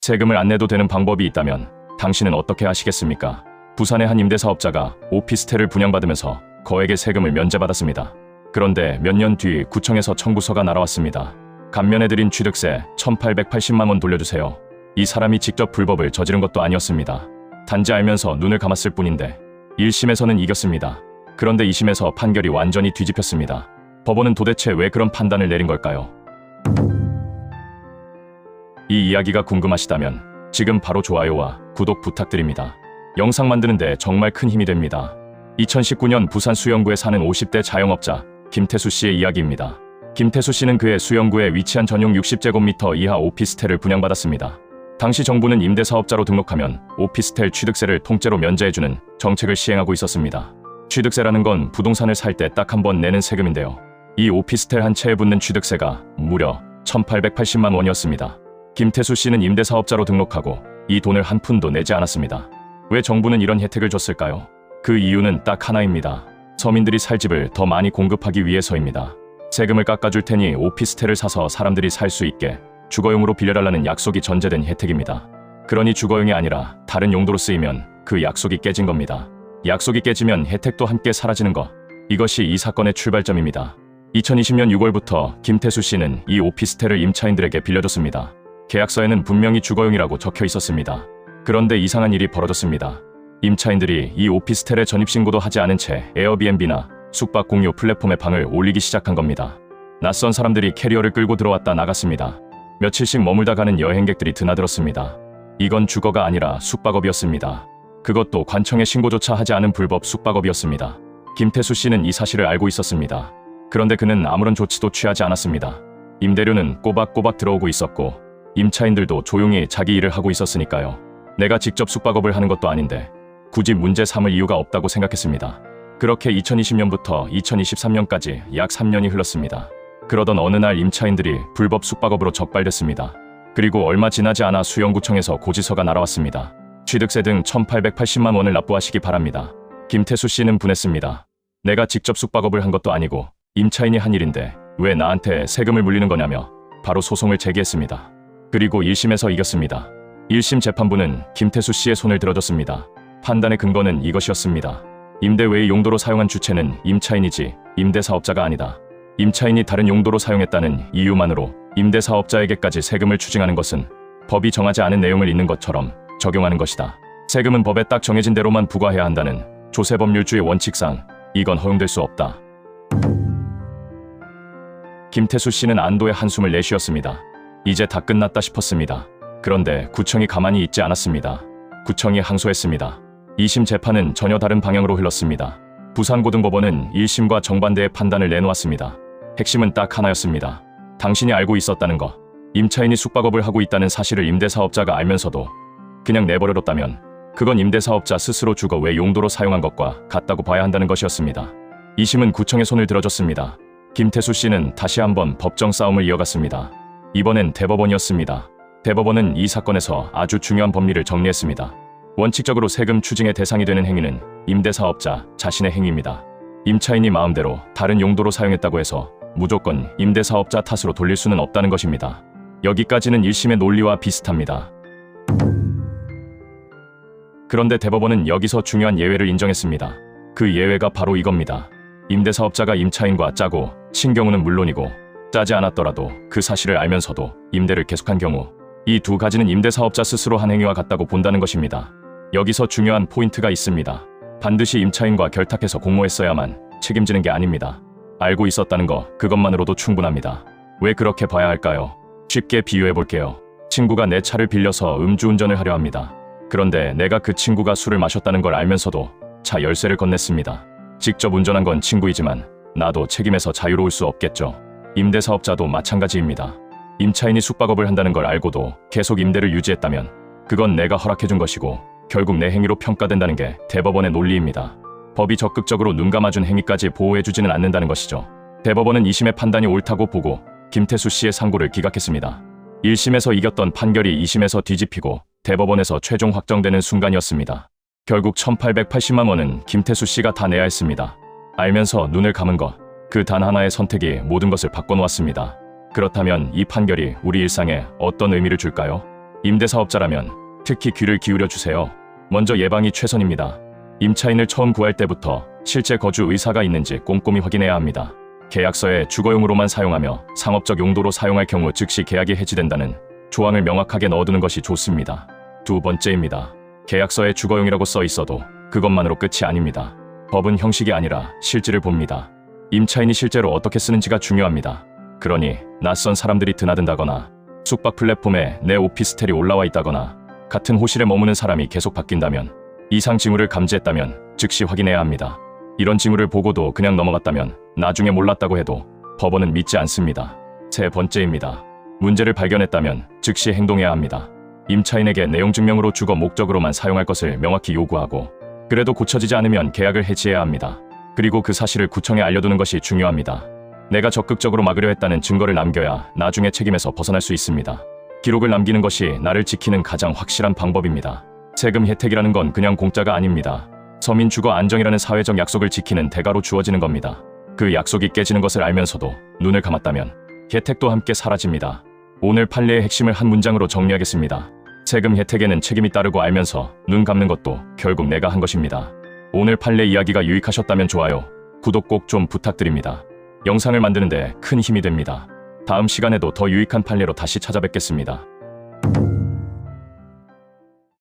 세금을 안 내도 되는 방법이 있다면 당신은 어떻게 하시겠습니까? 부산의 한 임대사업자가 오피스텔을 분양받으면서 거액의 세금을 면제받았습니다. 그런데 몇 년 뒤 구청에서 청구서가 날아왔습니다. 감면해드린 취득세 1,880만 원 돌려주세요. 이 사람이 직접 불법을 저지른 것도 아니었습니다. 단지 알면서 눈을 감았을 뿐인데 1심에서는 이겼습니다. 그런데 2심에서 판결이 완전히 뒤집혔습니다. 법원은 도대체 왜 그런 판단을 내린 걸까요? 이 이야기가 궁금하시다면 지금 바로 좋아요와 구독 부탁드립니다. 영상 만드는데 정말 큰 힘이 됩니다. 2019년 부산 수영구에 사는 50대 자영업자 김태수 씨의 이야기입니다. 김태수 씨는 그의 수영구에 위치한 전용 60제곱미터 이하 오피스텔을 분양받았습니다. 당시 정부는 임대사업자로 등록하면 오피스텔 취득세를 통째로 면제해주는 정책을 시행하고 있었습니다. 취득세라는 건 부동산을 살 때 딱 한 번 내는 세금인데요. 이 오피스텔 한 채에 붙는 취득세가 무려 1,880만 원이었습니다. 김태수 씨는 임대사업자로 등록하고 이 돈을 한 푼도 내지 않았습니다. 왜 정부는 이런 혜택을 줬을까요? 그 이유는 딱 하나입니다. 서민들이 살 집을 더 많이 공급하기 위해서입니다. 세금을 깎아줄 테니 오피스텔을 사서 사람들이 살 수 있게 주거용으로 빌려달라는 약속이 전제된 혜택입니다. 그러니 주거용이 아니라 다른 용도로 쓰이면 그 약속이 깨진 겁니다. 약속이 깨지면 혜택도 함께 사라지는 것. 이것이 이 사건의 출발점입니다. 2020년 6월부터 김태수 씨는 이 오피스텔을 임차인들에게 빌려줬습니다. 계약서에는 분명히 주거용이라고 적혀 있었습니다. 그런데 이상한 일이 벌어졌습니다. 임차인들이 이 오피스텔에 전입신고도 하지 않은 채 에어비앤비나 숙박 공유 플랫폼에 방을 올리기 시작한 겁니다. 낯선 사람들이 캐리어를 끌고 들어왔다 나갔습니다. 며칠씩 머물다 가는 여행객들이 드나들었습니다. 이건 주거가 아니라 숙박업이었습니다. 그것도 관청에 신고조차 하지 않은 불법 숙박업이었습니다. 김태수 씨는 이 사실을 알고 있었습니다. 그런데 그는 아무런 조치도 취하지 않았습니다. 임대료는 꼬박꼬박 들어오고 있었고 임차인들도 조용히 자기 일을 하고 있었으니까요. 내가 직접 숙박업을 하는 것도 아닌데 굳이 문제 삼을 이유가 없다고 생각했습니다. 그렇게 2020년부터 2023년까지 약 3년이 흘렀습니다. 그러던 어느 날 임차인들이 불법 숙박업으로 적발됐습니다. 그리고 얼마 지나지 않아 수영구청에서 고지서가 날아왔습니다. 취득세 등 1,880만 원을 납부하시기 바랍니다. 김태수 씨는 분했습니다. 내가 직접 숙박업을 한 것도 아니고 임차인이 한 일인데 왜 나한테 세금을 물리는 거냐며 바로 소송을 제기했습니다. 그리고 1심에서 이겼습니다. 1심 재판부는 김태수 씨의 손을 들어줬습니다. 판단의 근거는 이것이었습니다. 임대 외의 용도로 사용한 주체는 임차인이지 임대사업자가 아니다. 임차인이 다른 용도로 사용했다는 이유만으로 임대사업자에게까지 세금을 추징하는 것은 법이 정하지 않은 내용을 있는 것처럼 적용하는 것이다. 세금은 법에 딱 정해진 대로만 부과해야 한다는 조세법률주의 원칙상 이건 허용될 수 없다. 김태수 씨는 안도의 한숨을 내쉬었습니다. 이제 다 끝났다 싶었습니다. 그런데 구청이 가만히 있지 않았습니다. 구청이 항소했습니다. 2심 재판은 전혀 다른 방향으로 흘렀습니다. 부산고등법원은 1심과 정반대의 판단을 내놓았습니다. 핵심은 딱 하나였습니다. 당신이 알고 있었다는 것. 임차인이 숙박업을 하고 있다는 사실을 임대사업자가 알면서도 그냥 내버려뒀다면 그건 임대사업자 스스로 주거 외 용도로 사용한 것과 같다고 봐야 한다는 것이었습니다. 2심은 구청의 손을 들어줬습니다. 김태수 씨는 다시 한번 법정 싸움을 이어갔습니다. 이번엔 대법원이었습니다. 대법원은 이 사건에서 아주 중요한 법리를 정리했습니다. 원칙적으로 세금 추징의 대상이 되는 행위는 임대사업자 자신의 행위입니다. 임차인이 마음대로 다른 용도로 사용했다고 해서 무조건 임대사업자 탓으로 돌릴 수는 없다는 것입니다. 여기까지는 1심의 논리와 비슷합니다. 그런데 대법원은 여기서 중요한 예외를 인정했습니다. 그 예외가 바로 이겁니다. 임대사업자가 임차인과 짜고 친 경우는 물론이고 짜지 않았더라도 그 사실을 알면서도 임대를 계속한 경우 이 두 가지는 임대사업자 스스로 한 행위와 같다고 본다는 것입니다. 여기서 중요한 포인트가 있습니다. 반드시 임차인과 결탁해서 공모했어야만 책임지는 게 아닙니다. 알고 있었다는 거 그것만으로도 충분합니다. 왜 그렇게 봐야 할까요? 쉽게 비유해볼게요. 친구가 내 차를 빌려서 음주운전을 하려 합니다. 그런데 내가 그 친구가 술을 마셨다는 걸 알면서도 차 열쇠를 건넸습니다. 직접 운전한 건 친구이지만 나도 책임에서 자유로울 수 없겠죠. 임대사업자도 마찬가지입니다. 임차인이 숙박업을 한다는 걸 알고도 계속 임대를 유지했다면 그건 내가 허락해준 것이고 결국 내 행위로 평가된다는 게 대법원의 논리입니다. 법이 적극적으로 눈 감아준 행위까지 보호해주지는 않는다는 것이죠. 대법원은 2심의 판단이 옳다고 보고 김태수 씨의 상고를 기각했습니다. 1심에서 이겼던 판결이 2심에서 뒤집히고 대법원에서 최종 확정되는 순간이었습니다. 결국 1,880만 원은 김태수 씨가 다 내야 했습니다. 알면서 눈을 감은 것, 그 단 하나의 선택이 모든 것을 바꿔놓았습니다. 그렇다면 이 판결이 우리 일상에 어떤 의미를 줄까요? 임대사업자라면 특히 귀를 기울여 주세요. 먼저 예방이 최선입니다. 임차인을 처음 구할 때부터 실제 거주 의사가 있는지 꼼꼼히 확인해야 합니다. 계약서에 주거용으로만 사용하며 상업적 용도로 사용할 경우 즉시 계약이 해지된다는 조항을 명확하게 넣어두는 것이 좋습니다. 두 번째입니다. 계약서에 주거용이라고 써 있어도 그것만으로 끝이 아닙니다. 법은 형식이 아니라 실질을 봅니다. 임차인이 실제로 어떻게 쓰는지가 중요합니다. 그러니 낯선 사람들이 드나든다거나 숙박 플랫폼에 내 오피스텔이 올라와 있다거나 같은 호실에 머무는 사람이 계속 바뀐다면 이상 징후를 감지했다면 즉시 확인해야 합니다. 이런 징후를 보고도 그냥 넘어갔다면 나중에 몰랐다고 해도 법원은 믿지 않습니다. 세 번째입니다. 문제를 발견했다면 즉시 행동해야 합니다. 임차인에게 내용 증명으로 주거 목적으로만 사용할 것을 명확히 요구하고 그래도 고쳐지지 않으면 계약을 해지해야 합니다. 그리고 그 사실을 구청에 알려두는 것이 중요합니다. 내가 적극적으로 막으려 했다는 증거를 남겨야 나중에 책임에서 벗어날 수 있습니다. 기록을 남기는 것이 나를 지키는 가장 확실한 방법입니다. 세금 혜택이라는 건 그냥 공짜가 아닙니다. 서민 주거 안정이라는 사회적 약속을 지키는 대가로 주어지는 겁니다. 그 약속이 깨지는 것을 알면서도 눈을 감았다면 혜택도 함께 사라집니다. 오늘 판례의 핵심을 한 문장으로 정리하겠습니다. 세금 혜택에는 책임이 따르고 알면서 눈 감는 것도 결국 내가 한 것입니다. 오늘 판례 이야기가 유익하셨다면 좋아요, 구독 꼭 좀 부탁드립니다. 영상을 만드는데 큰 힘이 됩니다. 다음 시간에도 더 유익한 판례로 다시 찾아뵙겠습니다.